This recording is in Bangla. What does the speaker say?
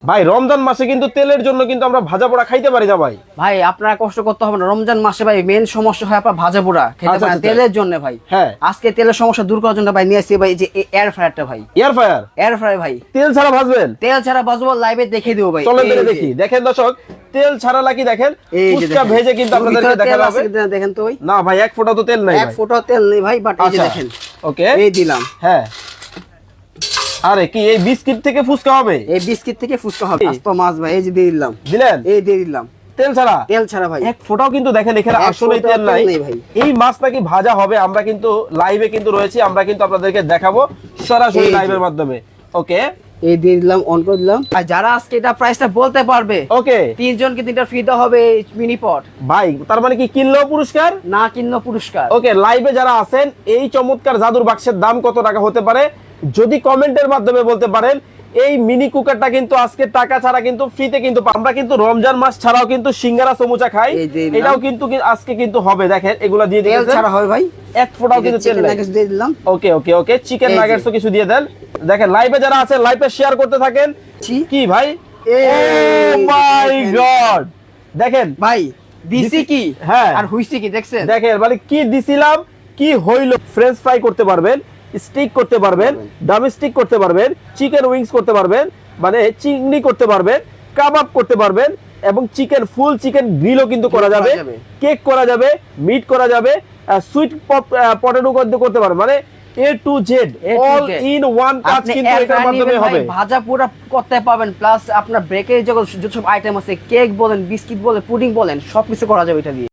ভাই রমজান মাসে কিন্তু তেলের জন্য কিন্তু আমরা ভাজা পোড়া খাইতে পারি না ভাই। ভাই আপনারা কষ্ট করতে হবে না, রমজান মাসে ভাই মেন সমস্যা হয় আপনার ভাজা পোড়া খেতে আচ্ছা, পারেন আচ্ছা। তেলের জন্য ভাই। হ্যাঁ। আজকে তেলের সমস্যা দূর করার জন্য ভাই নিয়ে আসছি ভাই যে এয়ার ফ্রায়ারটা ভাই। এয়ার ফায়ার এয়ার ফ্রায়ার ভাই, তেল ছাড়া ভাজবেন? তেল ছাড়া বাজবো, লাইভে দেখিয়ে দেবো ভাই। চলেন এই বেরে যে, দেখি। দেখেন দর্শক, তেল ছাড়া লাকি দেখেন এই যে ফুচকা দেখেন। ভেজে কিন্তু আপনাদেরকে ভিতরে দেখানো তেল হবে। আছে কিনা দেখেন তো ভাই। না ভাই, এক ফোঁটা তো তেল নাই এক ভাই। ফোঁটা তেল নেই ভাই, বাট এই যে আচ্ছা, দেখেন ওকে। এই দিলাম। হ্যাঁ। আরে কি এই বিস্কিট থেকে ফুচকা হবে? এই বিস্কিট থেকে ফুচকা হবে। আস্ত মাছ ভাই, এই যে দিয়ে দিলাম। দিলেন? এই দিয়ে দিলাম তেল ছাড়া? তেল ছাড়া ভাই। এক ফোঁটাও কিন্তু দেখেন এখানে এক আসলে ফোঁটাও তেল নাই তেল নেই ভাই। এই মাছ নাকি ভাজা হবে, আমরা কিন্তু লাইভে কিন্তু রয়েছি, আমরা কিন্তু আপনাদেরকে দেখাবো সরাসরি এই যে। লাইভের মাধ্যমে। ওকে এই দিয়ে দিলাম, অন করে দিলাম। আর যারা আজকে এটা প্রাইসটা বলতে পারবে ওকে তিনজনকে তিনটা ফ্রি দেওয়া হবে মিনি পট। ভাই, তার মানে কি কিনলেও পুরস্কার? না কিনলো পুরস্কার। ওকে, লাইভে যারা আছেন এই চমৎকার জাদুর বাক্সের দাম কত টাকা হতে পারে যদি কমেন্টের মাধ্যমে বলতে পারেন। এই মিনি কুকারটা কিন্তু আজকে টাকা ছাড়া কিন্তু ফ্রিতে কিন্তু আমরা কিন্তু রমজান মাস ছাড়াও কিন্তু সিঙ্গারা সমুচা খাই, এই যে এটাও কিন্তু আজকে কিন্তু হবে। দেখেন এগুলা দিয়ে তেল দিয়েছেন, ছাড়া হবে ভাই। এক ফোঁটাও কিন্তু তেল চিকেন নাই। নাগেটস দিয়ে দিলাম। ওকে ওকে ওকে, চিকেন এই যে। নাগেটসও কিছু দিয়ে দেন। দেখেন লাইভে যারা আছেন লাইভে শেয়ার করতে থাকেন। কি ভাই, ও মাই গড, দেখেন ভাই দিছি কি হ্যাঁ। আর হুইছি কি দেখছেন? দেখেন মানে কি দিছিলাম কি হইলো। ফ্রেঞ্চ ফ্রাই করতে পারবেন, স্টিক করতে পারবেন, ডোমেস্টিক করতে পারবেন, চিকেন উইংস করতে পারবেন, মানে চিংড়ি করতে পারবেন, কাবাব করতে পারবেন, এবং চিকেন ফুল চিকেন গ্রিলও কিন্তু করা যাবে, কেক করা যাবে, মিট করা যাবে, সুইট পটেটো করতে পারবেন, মানে A to Z all in one কাজ আপনি কিন্তু এর এটার মাধ্যমে ভাই হবে। ভাজা পুরা করতে পারবেন, প্লাস আপনার ব্রেকের যত সব আইটেম আছে, কেক বলেন, বিস্কিট বলেন, পুডিং বলেন, সবকিছু করা যাবে এটা দিয়ে।